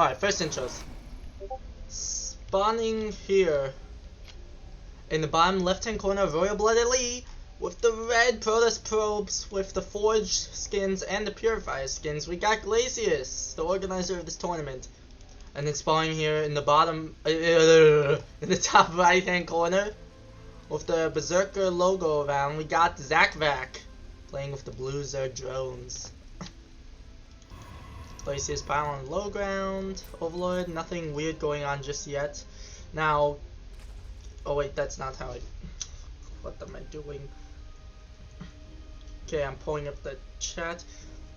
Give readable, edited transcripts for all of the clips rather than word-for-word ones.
Alright, first intros. Spawning here in the bottom left hand corner of Royal Blood Elite with the red Protoss probes with the Forge skins and the Purifier skins. We got Glacius, the organizer of this tournament. And then spawning here in the bottom, in the top right hand corner with the Berserker logo around, we got Zacvac playing with the Blue Zerg drones. Glacius pile on the low ground. Overlord, nothing weird going on just yet. Now, oh wait, that's not how I, what am I doing? Okay, I'm pulling up the chat.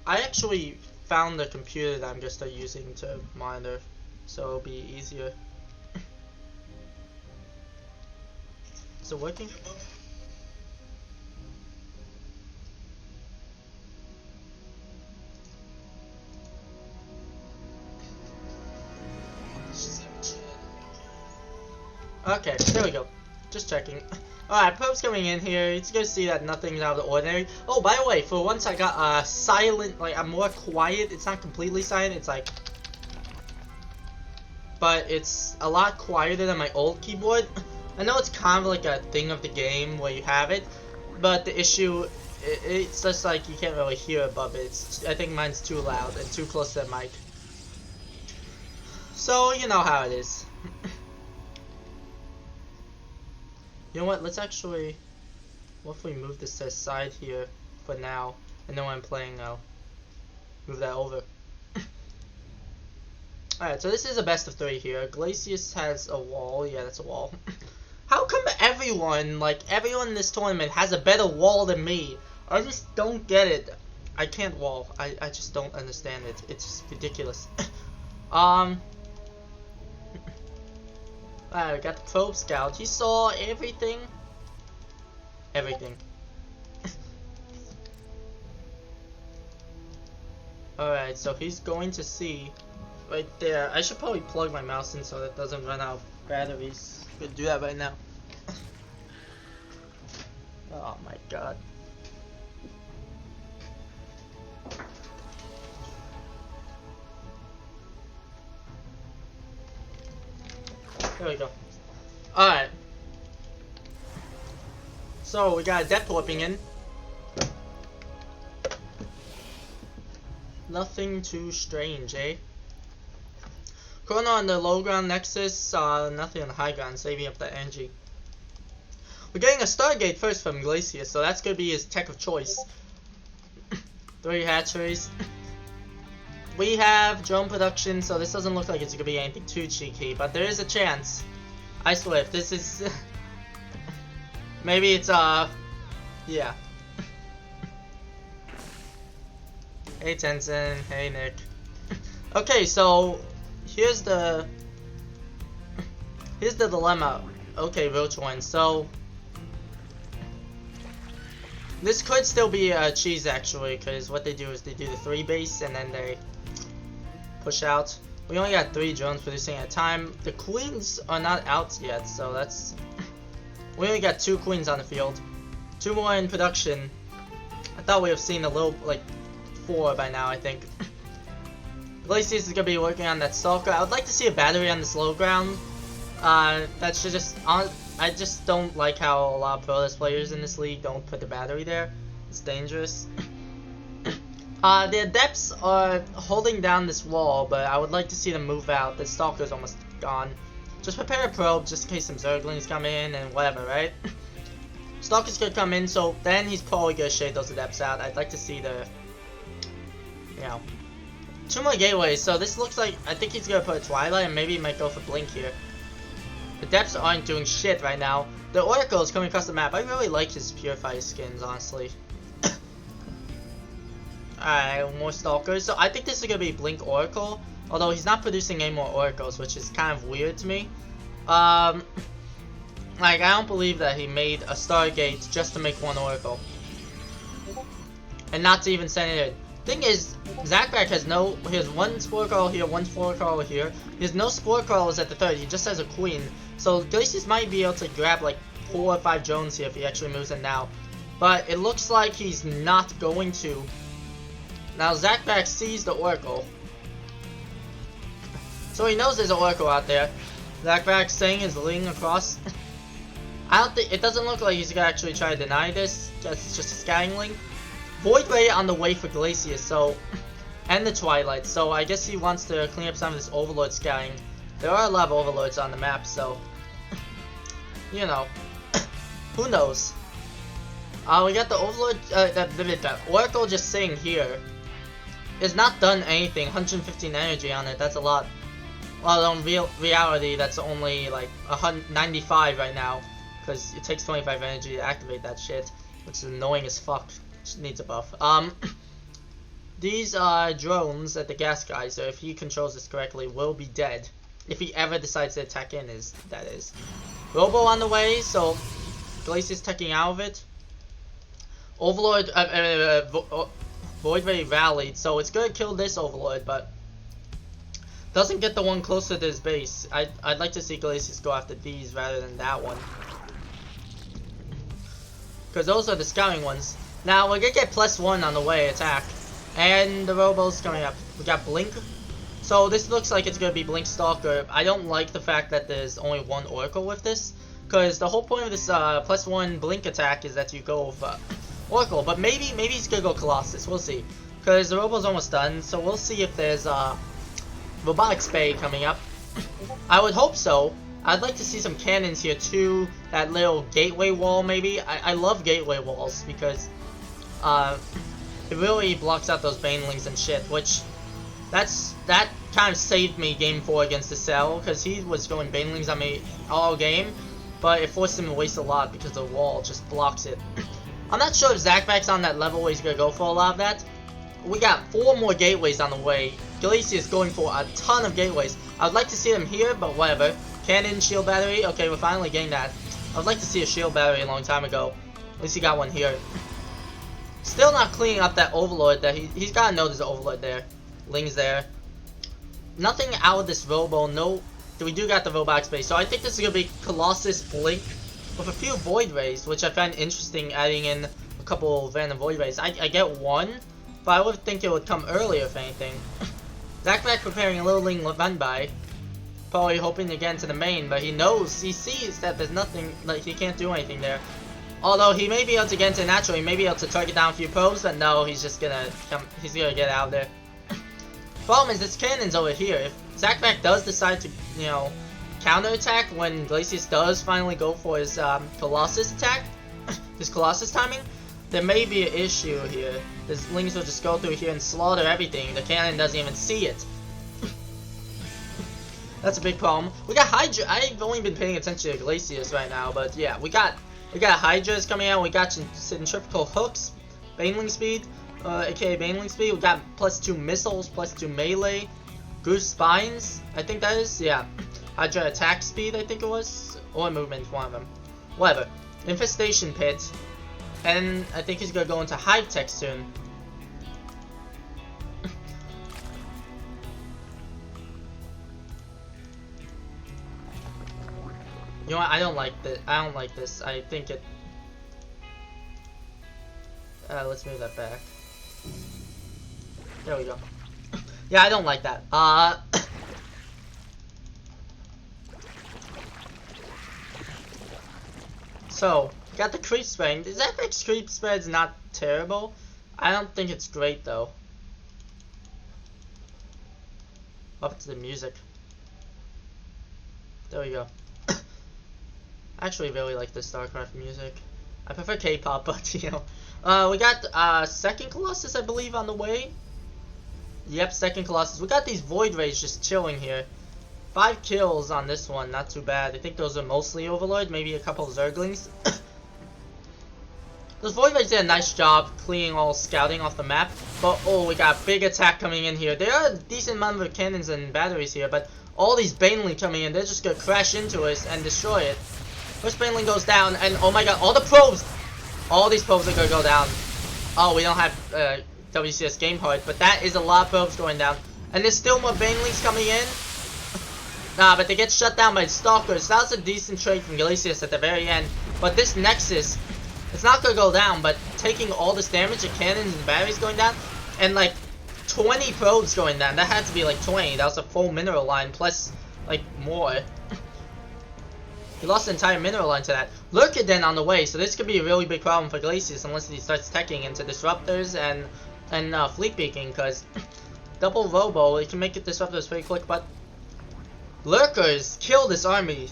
I actually found a computer that I'm going to start using to monitor, so it'll be easier. Is it working? Okay, there we go. Just checking. Alright, probes coming in here. It's good to see that nothing's out of the ordinary. Oh, by the way, for once I got a silent, like a more quiet. It's not completely silent. It's like, but it's a lot quieter than my old keyboard. I know it's kind of like a thing of the game where you have it, but the issue, it's just like you can't really hear above it. I think mine's too loud and too close to the mic. So you know how it is. You know what, let's actually, what if we move this to the side here for now, and then when I'm playing, I'll move that over. Alright, so this is a best of 3 here. Glacius has a wall. Yeah, that's a wall. How come everyone, like, everyone in this tournament has a better wall than me? I just don't get it. I can't wall. I just don't understand it. It's ridiculous. Alright, we got the probe scout. He saw everything. Everything. Alright, so he's going to see right there. I should probably plug my mouse in so that it doesn't run out of batteries. I'm gonna do that right now. Oh my god. There we go. Alright. So we got a depth warping in. Nothing too strange, eh? Chrono on the low ground Nexus, nothing on the high ground, saving up that energy. We're getting a Stargate first from Glacius, so that's gonna be his tech of choice. 3 hatcheries. We have drone production, so this doesn't look like it's gonna be anything too cheeky, but there is a chance. I swear, if this is maybe it's yeah. Hey Tenzin, hey Nick. Okay, so here's the dilemma. Okay, Roach one. So this could still be a cheese actually, because what they do is they do the 3 base and then they push out. We only got 3 drones producing at a time. The queens are not out yet, so that's, we only got 2 queens on the field. 2 more in production. I thought we have seen a little, like 4 by now, I think. Glacius is gonna be working on that stalker. I would like to see a battery on this low ground. That should just, I just don't like how a lot of Protoss players in this league don't put the battery there. It's dangerous. The adepts are holding down this wall, but I would like to see them move out. The stalker's almost gone. Just prepare a probe just in case some zerglings come in and whatever, right? Stalker's gonna come in, so then he's probably gonna shade those adepts out. I'd like to see the, you know, 2 more gateways. So this looks like, I think he's gonna put a Twilight and maybe he might go for Blink here. The adepts aren't doing shit right now. The Oracle is coming across the map. I really like his Purifier skins, honestly. Alright, more stalkers. So I think this is gonna be Blink Oracle, although he's not producing any more Oracles, which is kind of weird to me. Like, I don't believe that he made a Stargate just to make 1 Oracle. And not to even send it in. Thing is, Zacvac has no, he has 1 Spore Crawler here, 1 Spore Crawler here. He has no Spore Crawlers at the 3rd, he just has a Queen. So Glacius might be able to grab like 4 or 5 drones here if he actually moves in now. But it looks like he's not going to. Now Zacvac sees the Oracle. So he knows there's an Oracle out there. Zacvac saying his Ling across. I don't think, it doesn't look like he's gonna actually try to deny this. It's just a scouting Ling. Void Ray on the way for Glacius, so, and the Twilight. So I guess he wants to clean up some of this Overlord scouting. There are a lot of Overlords on the map, so, you know, who knows? We got the Overlord, the Oracle just sitting here. It's not done anything. 115 energy on it. That's a lot. Well, in reality, that's only like 95 right now, because it takes 25 energy to activate that shit, which is annoying as fuck. Just needs a buff. These drones at the gas geyser, if he controls this correctly, will be dead. If he ever decides to attack in, that is. Robo on the way, so Glacius taking out of it. Overlord, Void Ray rallied, so it's gonna kill this Overlord, but doesn't get the one closer to his base. I'd like to see Glacius go after these rather than that one, because those are the scouting ones. Now we're gonna get +1 on the way attack, and the Robo's coming up. We got Blink, so this looks like it's gonna be Blink Stalker. I don't like the fact that there's only one Oracle with this, because the whole point of this +1 Blink attack is that you go with Oracle, but maybe he's gonna go Colossus. We'll see, because the Robo's almost done, so we'll see if there's Robotic Spade coming up. I would hope so. I'd like to see some cannons here too. That little gateway wall, maybe. I love gateway walls because it really blocks out those Banelings and shit. Which that kind of saved me game 4 against the Cell, because he was going Banelings on me all game, but it forced him to waste a lot because the wall just blocks it. I'm not sure if Zacvac's on that level where he's gonna go for a lot of that. We got 4 more gateways on the way. Glacius going for a ton of gateways. I'd like to see them here, but whatever. Cannon, shield battery. Okay, we're finally getting that. I would like to see a shield battery a long time ago. At least he got one here. Still not cleaning up that Overlord. That he's gotta know there's an Overlord there. Ling's there. Nothing out of this Robo. No, we do got the Robotic Space. So I think this is gonna be Colossus Blink with a few Void Rays, which I find interesting, adding in a couple random Void Rays. I get one, but I would think it would come earlier if anything. Zacvac preparing a little Ling run by. Probably hoping to get into the main, but he knows, he sees that there's nothing, like he can't do anything there. Although he may be able to get into natural, he may be able to target down a few probes, but no, he's just gonna he's gonna get out of there. Problem is, this cannon's over here. If Zacvac does decide to, you know, counterattack when Glacius does finally go for his Colossus attack, his Colossus timing, there may be an issue here. His Lings will just go through here and slaughter everything. The cannon doesn't even see it. That's a big problem. We got Hydra. I've only been paying attention to Glacius right now, but yeah, we got Hydras coming out. We got centrifugal hooks, Baneling speed, aka Baneling speed. We got +2 missiles, +2 melee, Goose spines. I think that is, yeah. Hydra attack speed, I think it was, or movement, one of them. Whatever. Infestation pit, and I think he's gonna go into Hive Tech soon. You know what? I don't like this. I don't like this. I think it. Let's move that back. There we go. Yeah, I don't like that. So, got the creep spreading. The Zacvac's creep spread's not terrible. I don't think it's great though. Up to the music. There we go. I actually really like the StarCraft music. I prefer K-pop, but you know. We got second Colossus, I believe, on the way. Yep, second Colossus. We got these Void Rays just chilling here. 5 kills on this one, not too bad. I think those are mostly Overlord, maybe a couple of Zerglings. Those Void Rays did a nice job cleaning all scouting off the map. But oh, we got a big attack coming in here. There are a decent amount of cannons and batteries here, but all these Baneling coming in, they're just gonna crash into us and destroy it. First Baneling goes down, and oh my god, all the probes! All these probes are gonna go down. Oh, we don't have WCS game hard, but that is a lot of probes going down. And there's still more Banelings coming in. Nah, but they get shut down by Stalkers. That was a decent trade from Glacius at the very end. But this Nexus, it's not gonna go down, but taking all this damage, the cannons and batteries going down, and like, 20 probes going down. That had to be like 20. That was a full mineral line plus like more. He lost the entire mineral line to that. Lurker Den on the way, so this could be a really big problem for Glacius unless he starts teching into disruptors and fleet beaking, because double robo, it can make it disruptors pretty quick, but lurkers kill this army.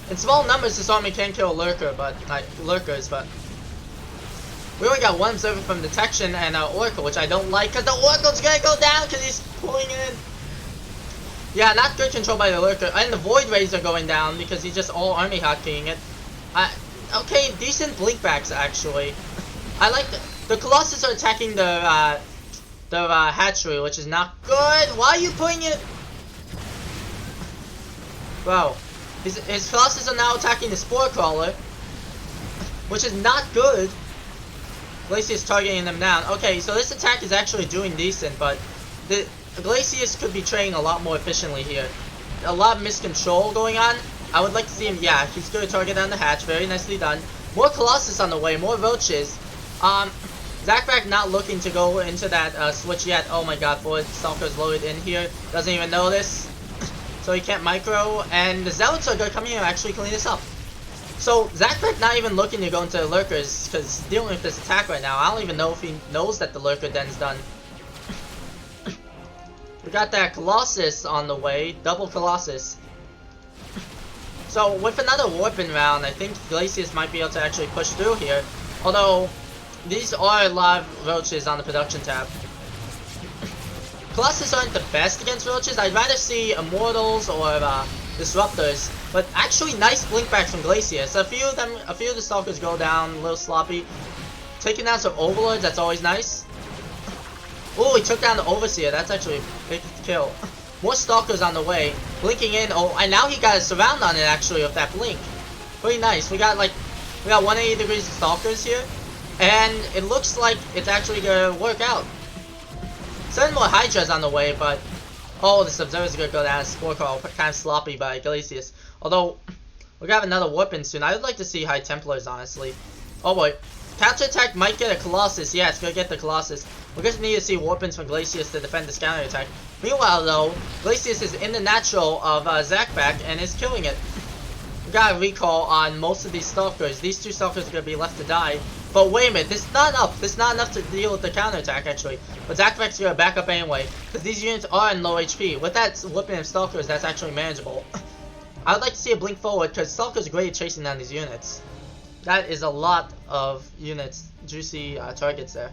In small numbers, this army can kill a lurker, but like lurkers, but we only got one observer from detection and Oracle, which I don't like, because the Oracle's gonna go down because he's pulling in. Yeah, not good control by the lurker, and the Void Rays are going down because he's just all army hotkeying it. Okay, decent blinkbacks actually. I like the Colossus are attacking the hatchery, which is not good. Why are you putting it? Bro, his Colossus are now attacking the Spore Crawler, which is not good. Glacius targeting them down. Okay, so this attack is actually doing decent, but the Glacius could be trading a lot more efficiently here. A lot of miscontrol going on. I would like to see him, yeah, he's going to target down the hatch. Very nicely done. More Colossus on the way, more Roaches. Zacvac not looking to go into that switch yet. Oh my god, 4 Stalkers loaded in here. Doesn't even know this. So he can't micro. And the Zealots are going to come here and actually clean this up. So Zacvac not even looking to go into the Lurkers because he's dealing with this attack right now. I don't even know if he knows that the Lurker Den's done. We got that Colossus on the way. Double Colossus. So with another warping round, I think Glacius might be able to actually push through here. Although, these are a lot of Roaches on the production tab. Colossus aren't the best against Roaches. I'd rather see Immortals or Disruptors. But actually nice blinkbacks from Glacius. A few of the Stalkers go down, a little sloppy. Taking down some Overlords, that's always nice. Oh, he took down the Overseer. That's actually a big kill. More Stalkers on the way. Blinking in. Oh, and now he got a surround on it actually with that blink. Pretty nice. We got 180 degrees of Stalkers here. And it looks like it's actually gonna work out. 7 more Hydras on the way, but oh, this Observer's gonna go down. Spore Call, kind of sloppy by Glacius. Although, we're gonna have another Warping soon. I would like to see High Templars, honestly. Oh boy. Counterattack might get a Colossus. Yeah, it's gonna get the Colossus. We're gonna need to see Warpings from Glacius to defend this counterattack. Meanwhile, though, Glacius is in the natural of Zacvac and is killing it. We got a recall on most of these Stalkers. These 2 Stalkers are gonna be left to die. But wait a minute, this is not enough. This is not enough to deal with the counterattack, actually. But Zacvac's gonna back up anyway, because these units are in low HP. With that whipping of Stalkers, that's actually manageable. I would like to see a blink forward, because Stalkers are great at chasing down these units. That is a lot of units, juicy targets there.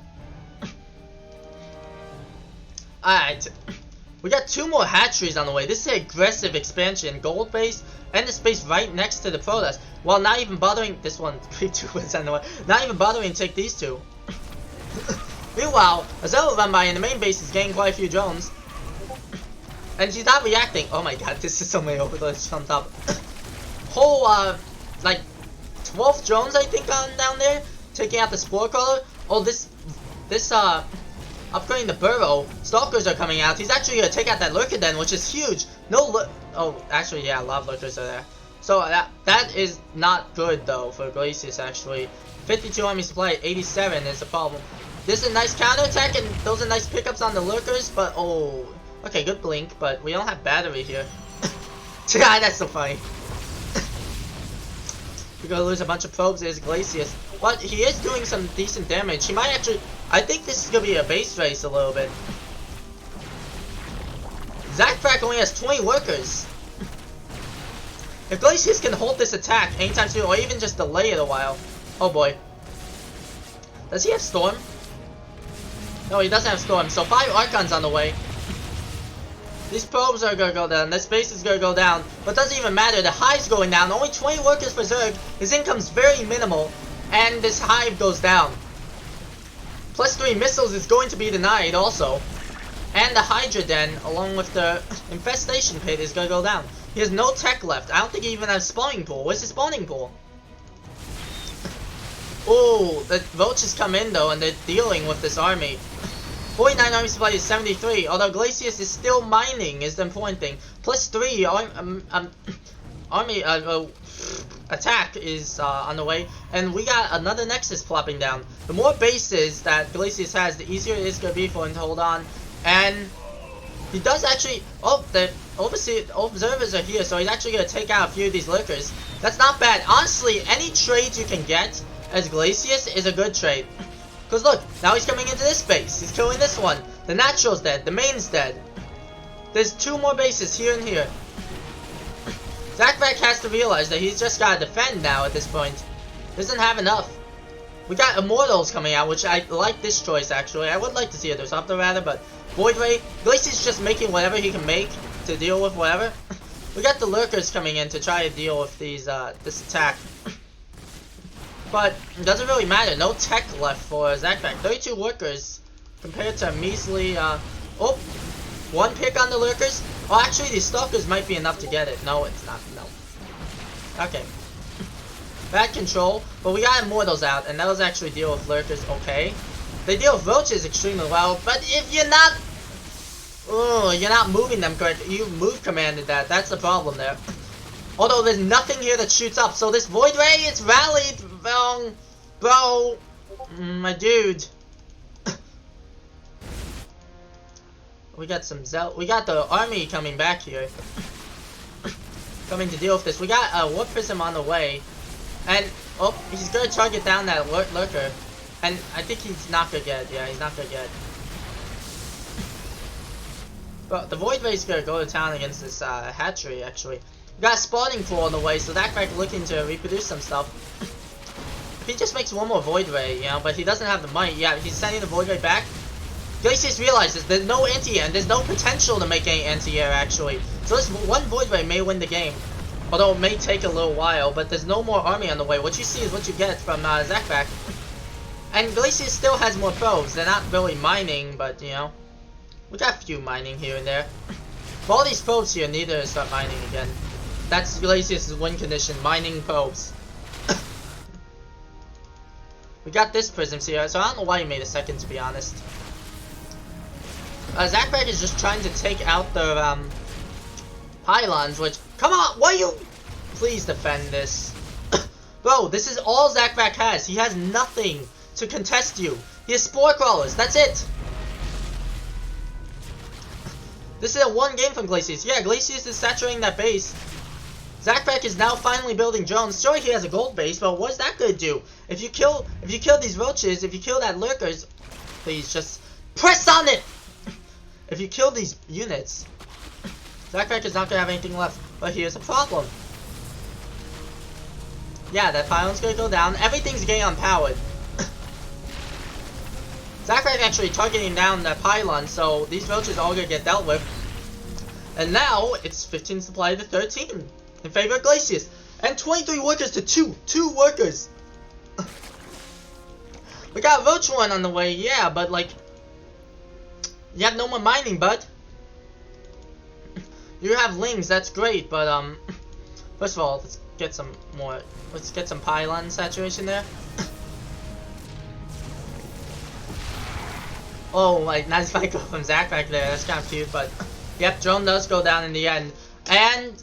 Alright, we got 2 more hatcheries on the way. This is an aggressive expansion. Gold base and the space right next to the Protoss. While not even bothering, this one, 3-2 is on the way. Not even bothering to take these 2. Meanwhile, a Zealot run by in the main base is getting quite a few drones. And she's not reacting. Oh my god, this is so many overlords on top. Whole, like, 12 drones I think on down there. Taking out the Spore Crawler. Oh, this, upgrading the burrow. Stalkers are coming out. He's actually gonna take out that Lurker Den, which is huge. Oh, actually, yeah, a lot of Lurkers are there. So that is not good though for Glacius actually. 52 army supply, 87 is the problem. This is a nice counterattack, and those are nice pickups on the Lurkers. But oh, okay, good blink. But we don't have battery here. God, that's so funny. We're gonna lose a bunch of probes as Glacius. But he is doing some decent damage. He might actually, I think this is gonna be a base race a little bit. Zacvac only has 20 workers. If Glacius can hold this attack anytime soon, or even just delay it a while. Oh boy. Does he have Storm? No, he doesn't have Storm. So 5 Archons on the way. These probes are gonna go down. This base is gonna go down. But it doesn't even matter. The hive's going down. Only 20 workers for Zerg. His income's very minimal. And this hive goes down. +3 missiles is going to be denied also. And the Hydra Den, along with the Infestation Pit, is gonna go down. He has no tech left. I don't think he even has spawning pool. Where's the spawning pool? Oh, the Roaches come in though, and they're dealing with this army. 49 army supply is 73, although Glacius is still mining is the important thing. +3 army attack is on the way, and we got another Nexus plopping down. the more bases that Glacius has, the easier it is going to be for him to hold on. And he does actually... Oh, the observers are here, so he's actually going to take out a few of these lurkers. That's not bad. Honestly, any trades you can get as Glacius is a good trade. Because look, now he's coming into this base. He's killing this one. The natural's dead. The main's dead. There's 2 more bases here and here. Zacvac has to realize that he's just got to defend now at this point. Doesn't have enough. We got Immortals coming out, which I like this choice actually. I would like to see a Disruptor rather, but Void Ray, Glacius just making whatever he can make to deal with whatever. We got the Lurkers coming in to try to deal with these this attack. But it doesn't really matter. No tech left for Zacvac. 32 Lurkers compared to a measly oh, 1 pick on the Lurkers. Oh, actually the Stalkers might be enough to get it. No, it's not. No. Okay. Bad control, but we got Immortals out, and those actually deal with Lurkers okay. They deal with Roaches extremely well, but if you're not moving them correctly, you move commanded that, that's the problem there. Although there's nothing here that shoots up, so this Void Ray, it's rallied, bro, my dude. We got we got the army coming back here. Coming to deal with this. We got a Warp Prism on the way. And, oh, he's gonna target down that lurker. And I think he's not gonna get it. Yeah, he's not gonna get it. But the Void Ray's gonna go to town against this hatchery, actually. We got a spawning pool on the way, so that guy's looking to reproduce some stuff. If he just makes 1 more Void Ray, you know, but he doesn't have the money. Yeah, he's sending the Void Ray back. Glacius realizes there's no anti-air, and there's no potential to make any anti-air, actually. So this 1 Void Ray may win the game. Although it may take a little while, but there's no more army on the way. What you see is what you get from Zacvac. And Glacius still has more probes. They're not really mining, but, you know. We got a few mining here and there. For all these probes here, neither start mining again. That's Glacius' win condition, mining probes. We got this prisms here, so I don't know why he made a second, to be honest. Zacvac is just trying to take out the pylons, which... Come on, why you... Please defend this. Bro, this is all Zacvac has. He has nothing to contest you. He has Spore Crawlers, that's it. This is a 1 game from Glacius. Yeah, Glacius is saturating that base. Zacvac is now finally building drones. Sure, he has a gold base, but what is that gonna do? If you kill these roaches, if you kill that lurkers, please just press on it. If you kill these units, Zacvac is not gonna have anything left. But here's a problem. Yeah, that pylon's gonna go down. Everything's getting unpowered. Zacvac actually targeting down that pylon, so these roaches are all gonna get dealt with. And now it's 15 supply to 13 in favor of Glacius, and 23 workers to 2 workers. We got Roach 1 on the way, yeah, but like, you have no more mining, bud. You have lings, that's great, but first of all, let's get some pylon saturation there. Oh, like nice fight from Zacvac there. That's kind of cute, but yep, drone does go down in the end. And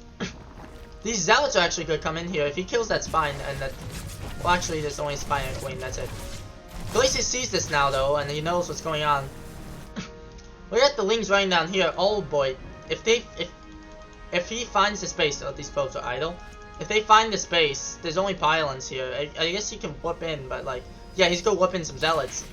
these zealots are actually gonna come in here. If he kills that spine, and that, well, actually, there's only spine and queen. That's it. Glacius sees this now though, and he knows what's going on. We got the lings running down here. Oh boy, if he finds the space, oh, these probes are idle. If they find the space, there's only pylons here. I guess he can whoop in, but like, yeah, he's gonna whoop in some zealots.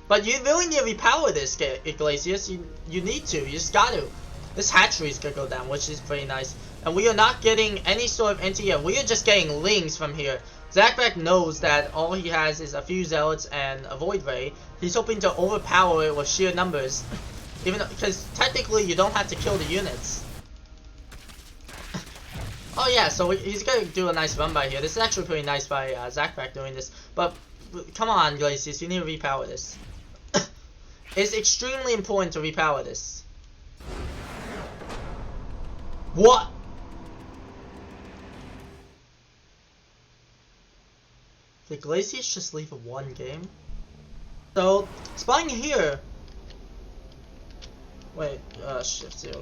But you really need to repower this, Glacius. You need to. You just got to. This hatchery's gonna go down, which is pretty nice. And we are not getting any sort of anti-air. We are just getting lings from here. Zacvac knows that all he has is a few zealots and a Void Ray. He's hoping to overpower it with sheer numbers. Even because technically you don't have to kill the units. Oh yeah, so he's gonna do a nice run by here. This is actually pretty nice by Zacvac doing this. But come on, Glacius, you need to repower this. It's extremely important to repower this. What? Did Glacius just leave a 1 game? So, spawning here. Wait, shift 0.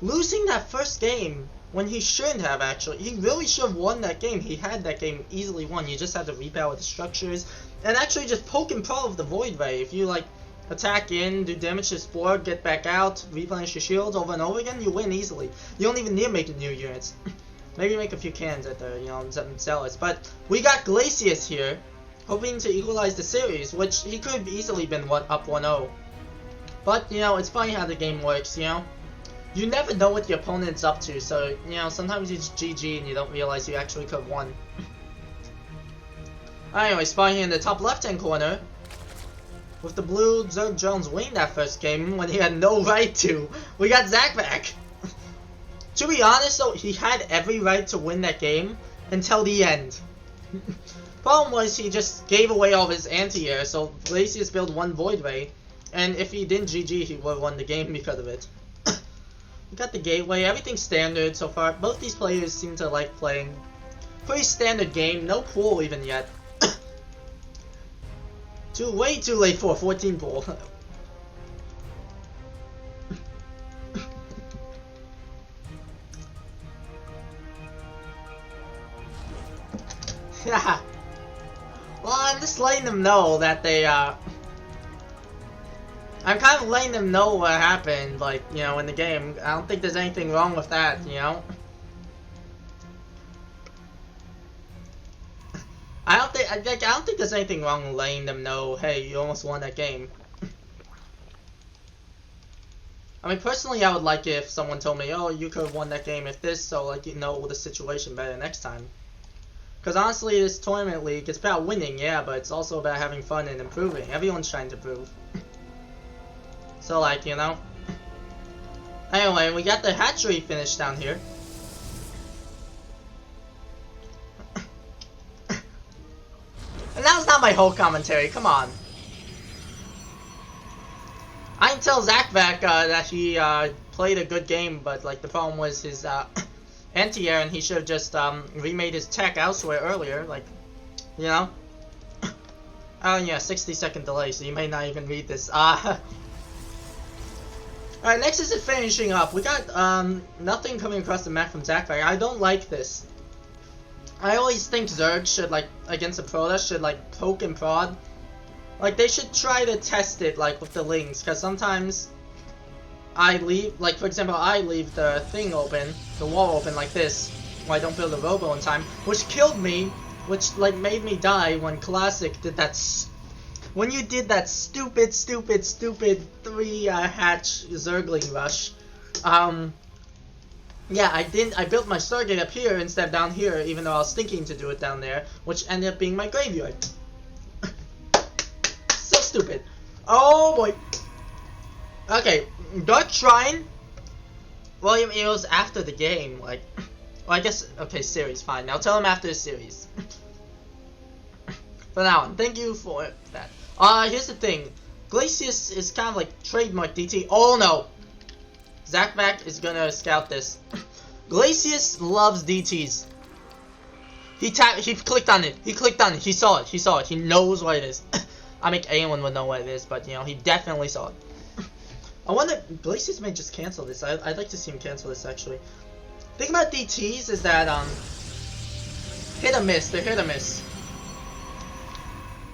losing that first game when he shouldn't have actually. He really should have won that game. He had that game easily won. You just had to repower the structures and actually just poke and prod with the Void Ray. If you like attack in, do damage to Spore, get back out, replenish your shields over and over again, you win easily. You don't even need to make new units. Maybe make a few cannons at the, sell it. But we got Glacius here, hoping to equalize the series, which he could have easily been up 1-0. But, it's funny how the game works, You never know what your opponent's up to, so, sometimes you just GG and you don't realize you actually could have won. Anyway, spawning in the top left-hand corner, with the blue Zerg Jones winning that first game when he had no right to, we got Zacvac. To be honest though, he had every right to win that game until the end. Problem was he just gave away all of his anti-air, so Glacius built one Void Ray, and if he didn't GG, he would have won the game because of it. We got the gateway, everything's standard so far. Both these players seem to like playing. Pretty standard game, no pool even yet. Way too late for a 14 pool. Yeah. Well, I'm just letting them know that they, I'm kind of letting them know what happened, like, in the game. I don't think there's anything wrong with that, I don't think there's anything wrong with letting them know, hey, you almost won that game. I mean, personally, I would like it if someone told me, oh, you could have won that game if this, so, like, the situation better next time. Because honestly, this tournament league, it's about winning, yeah, but it's also about having fun and improving. Everyone's trying to improve. So, like, Anyway, we got the hatchery finished down here. And that was not my whole commentary, come on. I can tell Zacvac that he played a good game, but like the problem was his anti-air, and he should have just remade his tech elsewhere earlier, like, Oh yeah, 60-second delay, so you may not even read this. Alright, next is it finishing up. We got nothing coming across the map from Zacvac. I don't like this. I always think Zerg should, like, against a Protoss, should, like, poke and prod. Like, they should try to test it, like, with the links, because sometimes I leave, like, for example, I leave the thing open, the wall open like this, when I don't build a robo in time, which killed me, which, like, made me die when Classic did that, when you did that stupid 3-hatch Zergling rush. Yeah, I built my Stargate up here instead of down here, even though I was thinking to do it down there, which ended up being my graveyard. So stupid. Oh boy. Okay, Dark Shrine. Well, it was after the game, like, well, I guess, okay, series, fine. Now tell him after the series. For now on, thank you for that. Here's the thing. Glacius is kind of like trademark DT. Oh no! Zacvac is gonna scout this. Glacius loves DTs. He clicked on it. He clicked on it. He saw it. He knows what it is. I mean, anyone would know what it is, but he definitely saw it. I wonder, Glacius may just cancel this. I'd like to see him cancel this actually. The thing about DTs is that hit or miss. They're hit or miss.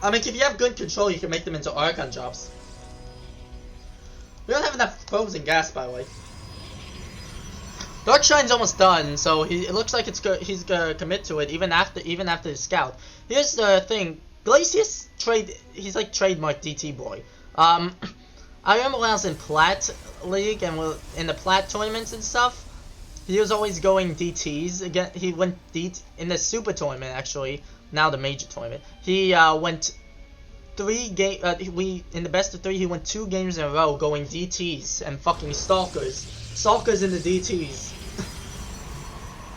I mean, if you have good control, you can make them into Archon jobs. We don't have enough frozen gas, by the way. Dark Shrine's almost done, so it looks like he's gonna commit to it even after the scout. Here's the thing, Glacius he's like trademark DT boy. I remember when I was in Plat League and in the Plat tournaments and stuff, he was always going DTs again. He went in the Super tournament actually, now the Major tournament. He went 3 games. In the best of 3, he went 2 games in a row going DTs and fucking stalkers in the DTs.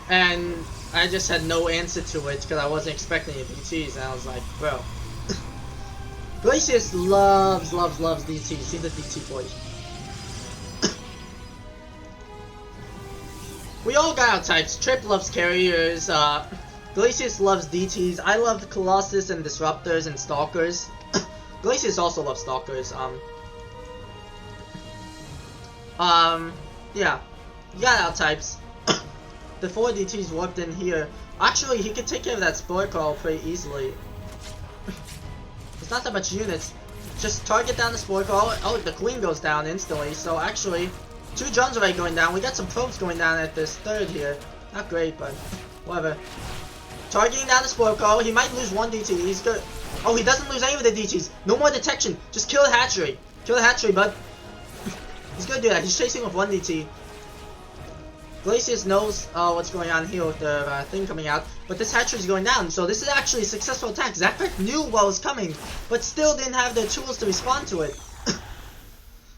And I just had no answer to it because I wasn't expecting any DTs, and I was like, bro. Glacius loves DTs. He's a DT boy. We all got our types. Trip loves carriers. Glacius loves DTs. I love Colossus and Disruptors and Stalkers. Glacius also loves Stalkers. Yeah. You got out types. The 4 DTs warped in here. Actually, he could take care of that Spore Call pretty easily. It's not that much units. Just target down the Spore Call. Oh, the Queen goes down instantly. So actually, 2 drones already going down. We got some probes going down at this 3rd here. Not great, but whatever. Targeting down the Spore Call. He might lose 1 DT. He's good. Oh, he doesn't lose any of the DTs. No more detection. Just kill the hatchery. Kill the hatchery, bud. He's gonna do that. He's chasing with 1 DT. Glacius knows what's going on here with the thing coming out, but this hatchery is going down, so this is actually a successful attack. Zacvac knew what was coming, but still didn't have the tools to respond to it.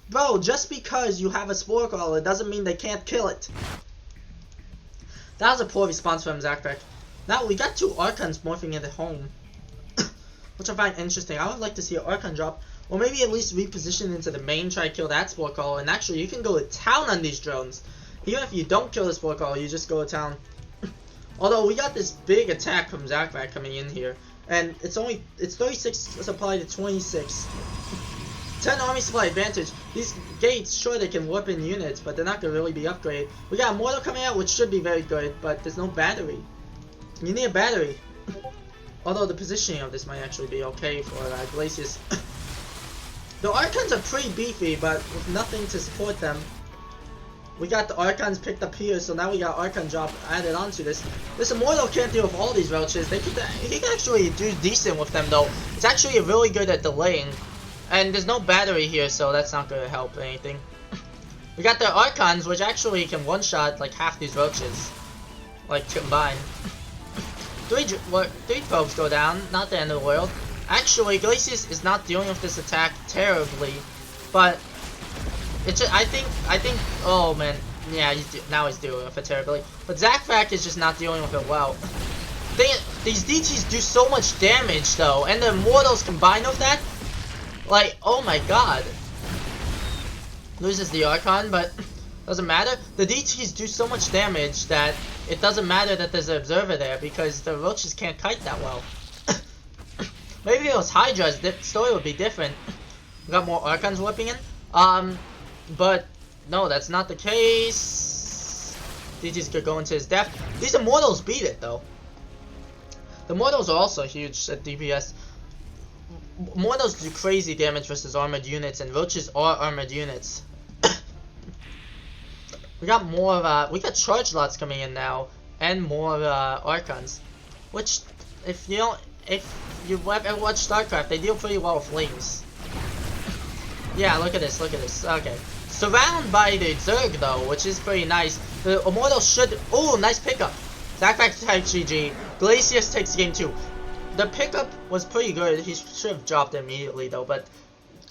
Bro, just because you have a Spore Call, it doesn't mean they can't kill it. That was a poor response from Zacvac. Now, we got 2 Archons morphing into home, which I find interesting. I would like to see an Archon drop, or maybe at least reposition into the main, try to kill that Spore Call, and actually you can go to town on these drones. Even if you don't kill the Spore Call, you just go to town. Although we got this big attack from Zacvac coming in here, and it's 36 supply to 26. 10 army supply advantage. These gates, sure they can warp in units, but they're not gonna really be upgraded. We got a Mortal coming out, which should be very good, but there's no battery. You need a battery. Although the positioning of this might actually be okay for Glacius. The Archons are pretty beefy, but with nothing to support them. We got the Archons picked up here, so now we got Archon drop added onto this. This Immortal can't deal with all these roaches. He can actually do decent with them though. It's actually really good at delaying. And there's no battery here, so that's not going to help anything. We got the Archons, which actually can one-shot like half these roaches. Like combined. 3 probes go down, not the end of the world. Actually, Glacius is not dealing with this attack terribly, but it's just, I think, oh man, yeah, now he's dealing with it terribly. But Zacvac is just not dealing with it well. These DTs do so much damage though, and the Immortals combined with that, like, oh my god. Loses the Archon, but doesn't matter. The DTs do so much damage that it doesn't matter that there's an observer there because the roaches can't kite that well. Maybe if it was Hydras, the story would be different. We got more Archons whipping in. But no, that's not the case. DTs could go into his death. These Immortals beat it though. The Immortals are also huge at DPS. Immortals do crazy damage versus armored units, and roaches are armored units. We got more we got charge lots coming in now, and more Archons. Which, if you ever watch StarCraft, they deal pretty well with flames. Yeah, look at this, okay. Surrounded by the Zerg though, which is pretty nice. The Immortals should, oh, nice pickup. Zacvac type GG. Glacius takes game 2. The pickup was pretty good. He should have dropped it immediately though, but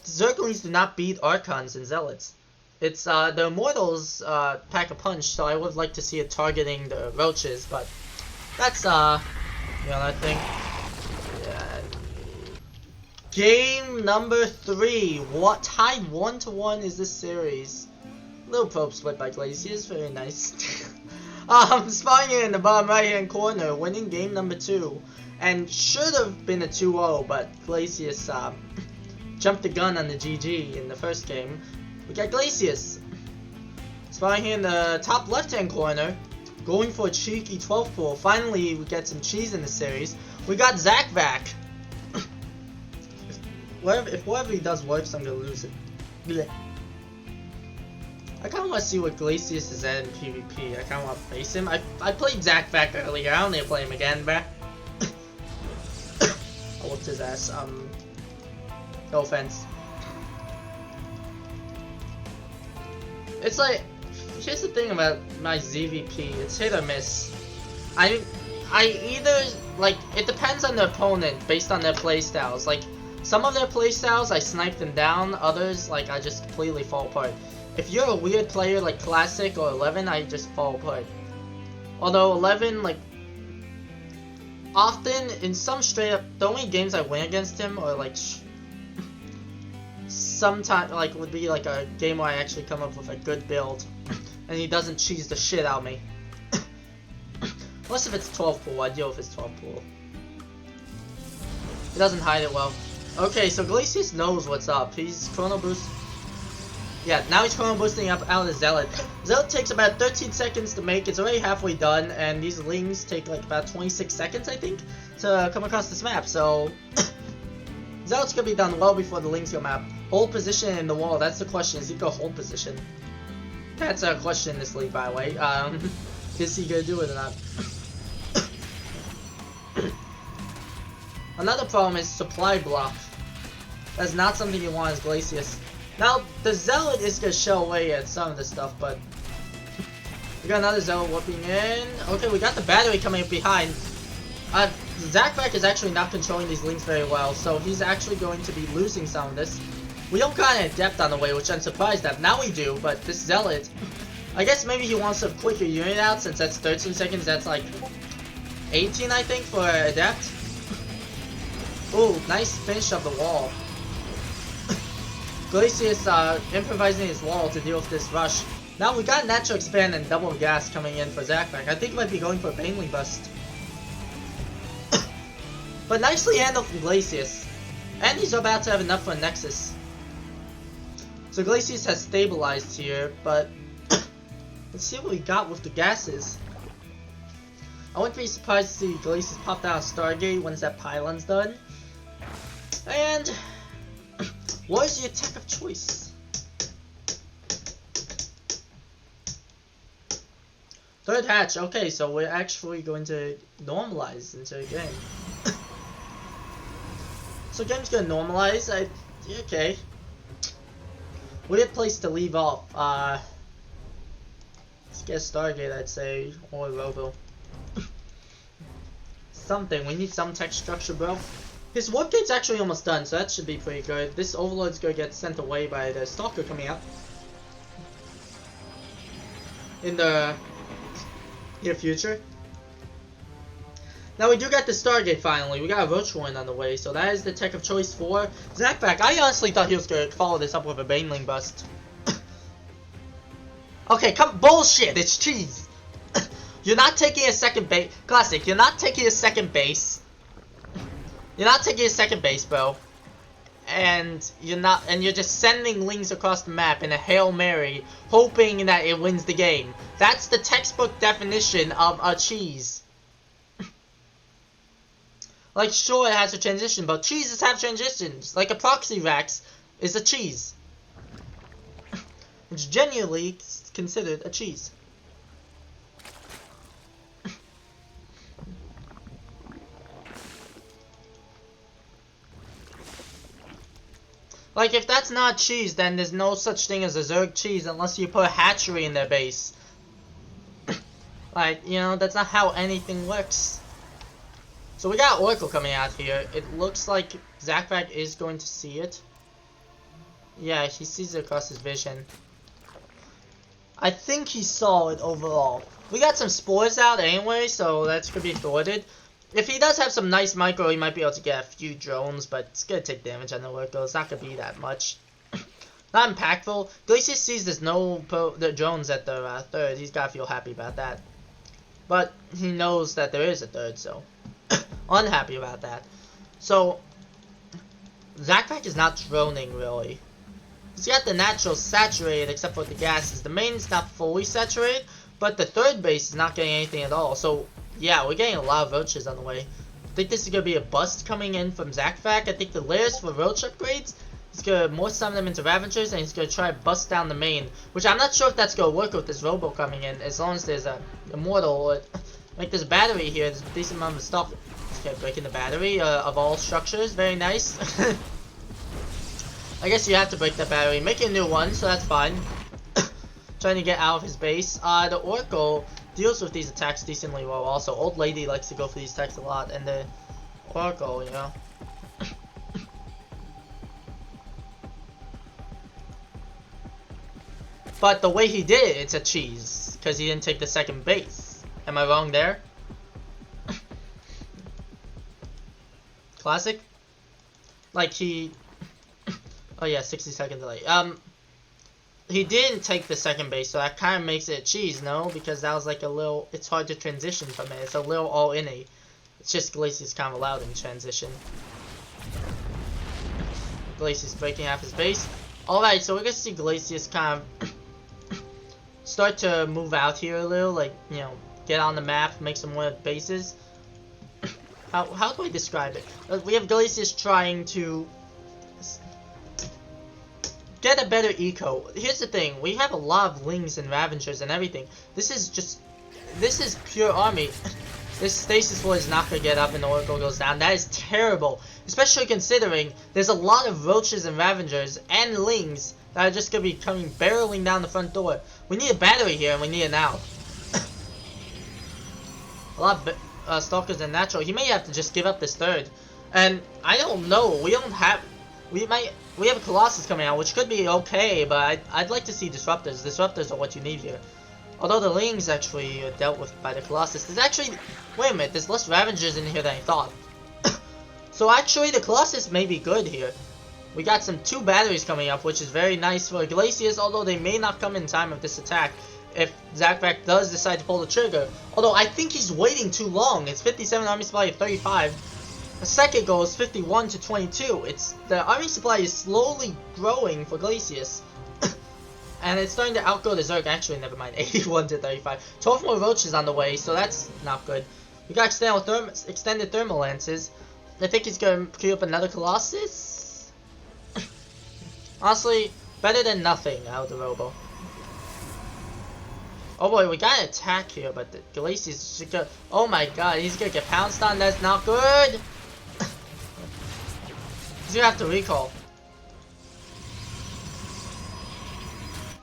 Zerglings do not beat Archons and Zealots. It's the Immortals pack a punch, so I would like to see it targeting the roaches, but that's I think. Yeah. Game number 3. What tied 1-1 is this series? Little probe split by Glacius, very nice. Spawning in the bottom right hand corner, winning game number 2. And should have been a 2-0, but Glacius jumped the gun on the GG in the first game. We got Glacius spawning here in the top left hand corner, going for a cheeky 12th pull. Finally, we get some cheese in the series. We got Zacvac. If whatever he does works, I'm gonna lose it. Blech. I kinda wanna see what Glacius is at in PvP. I kinda wanna face him. I played Zacvac earlier, I don't need to play him again, bruh. I whooped his ass, no offense. It's like, here's the thing about my ZVP, it's hit or miss. I either, like, it depends on the opponent based on their playstyles. Like, some of their playstyles, I snipe them down, others, like, I just completely fall apart. If you're a weird player like Classic or 11, I just fall apart. Although 11, like, often, in some straight up, the only games I win against him are like, sometimes, like, would be like a game where I actually come up with a good build, and he doesn't cheese the shit out of me. Unless if it's 12 pool, I deal with his 12 pool. He doesn't hide it well. Okay, so Glacius knows what's up. He's Chrono Boost. Yeah, now he's chrono boosting up out of the Zealot. Zealot takes about 13 seconds to make. It's already halfway done, and these Lings take like about 26 seconds, I think, to come across this map. So Zealot's gonna be done well before the Lings come out. Hold position in the wall. That's the question. Is he gonna hold position? That's a question in this league, by the way. Is he gonna do it or not? Another problem is supply block. That's not something you want as Glacius. Now, the Zealot is gonna show away at some of this stuff, but we got another Zealot whooping in. Okay, we got the battery coming up behind. Zacvac is actually not controlling these Lings very well, so he's actually going to be losing some of this. We don't got an Adept on the way, which I'm surprised at. Now we do, but this Zealot, I guess maybe he wants a quicker unit out, since that's 13 seconds, that's like 18, I think, for Adept. Ooh, nice finish of the wall. Glacius improvising his wall to deal with this rush. Now we got Natural Expand and Double Gas coming in for Zacvac. I think he might be going for a Baneling Bust. But nicely handled from Glacius. And he's about to have enough for a Nexus. So Glacius has stabilized here, but let's see what we got with the gases. I wouldn't be surprised to see Glacius pop out a Stargate once that pylon's done. And what is your attack of choice? Third hatch. Okay, so we're actually going to normalize into a game. So game's gonna normalize. Okay. Weird place to leave off. Let's get a Stargate, I'd say, or a Robo. Something. We need some tech structure, bro. His warp gate's actually almost done, so that should be pretty good. This Overlord's gonna get sent away by the Stalker coming out in the near future. Now we do get the Stargate finally. We got a Roach Warren on the way, so that is the tech of choice for Zacvac. I honestly thought he was gonna follow this up with a Baneling Bust. Okay, come bullshit. It's cheese. You're not taking a second base, Classic. You're not taking a second base. You're not taking a second base, bro. And you're just sending Lings across the map in a Hail Mary, hoping that it wins the game. That's the textbook definition of a cheese. Like, sure, it has a transition, but cheeses have transitions. Like a proxy Rax is a cheese. It's genuinely considered a cheese. Like, if that's not cheese, then there's no such thing as a Zerg cheese unless you put a hatchery in their base. Like, you know, that's not how anything works. So we got Oracle coming out here. It looks like Zacvac is going to see it. Yeah, he sees it across his vision. I think he saw it overall. We got some spores out anyway, so that's gonna be thwarted. If he does have some nice micro, he might be able to get a few drones, but it's gonna take damage on the Oracle. It's not gonna be that much. Not impactful. Glacius sees there's no the drones at the third. He's gotta feel happy about that. But he knows that there is a third, so unhappy about that. So Zacvac is not droning really. He's got the natural saturated except for the gases. The main's not fully saturated, but the third base is not getting anything at all. So yeah, we're getting a lot of roaches on the way. I think this is gonna be a bust coming in from Zacvac. I think the layers for roach upgrades, he's gonna more summon them into Ravagers, and he's gonna try to bust down the main, which I'm not sure if that's gonna work with this Robo coming in, as long as there's a Immortal or like there's a battery here, there's a decent amount of stuff. Okay, breaking the battery of all structures, very nice. I guess you have to break that battery, make a new one, so that's fine. Trying to get out of his base. The Oracle deals with these attacks decently well also. Old Lady likes to go for these attacks a lot, and the Oracle, you know. But the way he did it, it's a cheese, because he didn't take the second base. Am I wrong there? Classic? Like he... Oh yeah, 60 second delay. He didn't take the second base, so that kind of makes it a cheese, no? Because that was like a little... It's hard to transition from it. It's a little all-in-y. It's just Glacius kind of allowed in transition. Glacius breaking half his base. Alright, so we're gonna see Glacius kind of start to move out here a little, like, you know, get on the map, make some more bases. How do I describe it? We have Glacius trying to get a better eco. Here's the thing, we have a lot of Lings and Ravengers and everything. This is pure army. This stasis wall is not gonna get up and the Oracle goes down. That is terrible. Especially considering there's a lot of Roaches and Ravengers and Lings that are just gonna be coming barreling down the front door. We need a battery here and we need it now. A lot of Stalkers and Natural. He may have to just give up this third. And I don't know. We have a Colossus coming out, which could be okay, but I'd like to see Disruptors. Disruptors are what you need here. Although the Lings actually are dealt with by the Colossus. There's actually... Wait a minute, there's less Ravengers in here than I thought. So actually the Colossus may be good here. We got some 2 batteries coming up, which is very nice for Glacius, although they may not come in time of this attack if Zacvac does decide to pull the trigger. Although I think he's waiting too long. It's 57 army supply of 35. A second goal is 51 to 22. The army supply is slowly growing for Glacius. And it's starting to outgo the Zerg. Actually, never mind. 81 to 35. 12 more Roaches on the way, so that's not good. We got extended thermal lances. I think he's going to queue up another Colossus. Honestly, better than nothing out of the Robo. Oh boy, we got an attack here, but the Glacius should go. Oh my god, he's going to get pounced on. That's not good. He's going to have to recall.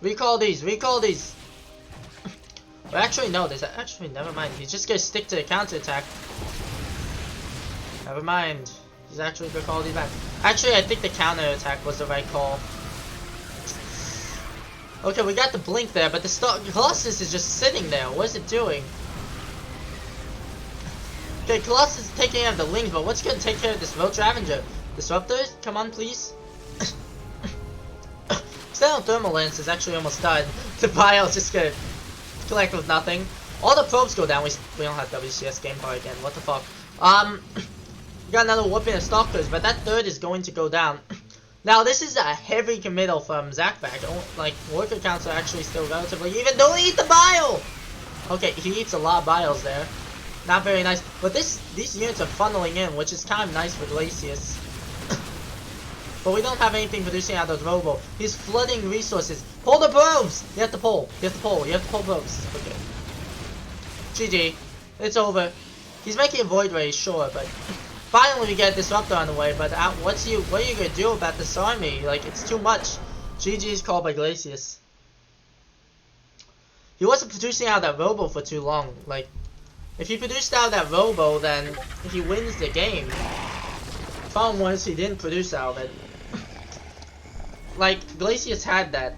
Recall these, recall these. But actually, no, never mind. He's just gonna stick to the counter attack. Never mind. He's actually gonna call these back. Actually, I think the counter attack was the right call. Okay, we got the blink there, but the Colossus is just sitting there. What is it doing? Okay, Colossus is taking care of the Lings, but what's gonna take care of this Roach Ravenger? Disruptors? Come on, please. External thermal lance is actually almost done. The bio's just gonna collect with nothing. All the probes go down. We don't have WCS game power again. What the fuck? We got another whooping of Stalkers, but that third is going to go down. Now this is a heavy committal from Zacvac. Like worker counts are actually still relatively even. Don't eat the bile. Okay, he eats a lot of biles there. Not very nice. But these units are funneling in, which is kind of nice for Glacius. But we don't have anything producing out of the Robo. He's flooding resources. Pull the probes! You have to pull. You have to pull. You have to pull probes. Okay. GG. It's over. He's making a void ray, sure, but finally we get a disruptor on the way. But what are you gonna do about this army? Like, it's too much. GG is called by Glacius. He wasn't producing out that Robo for too long. Like, if he produced out that Robo, then he wins the game. Problem was he didn't produce out of it. Like, Glacius had that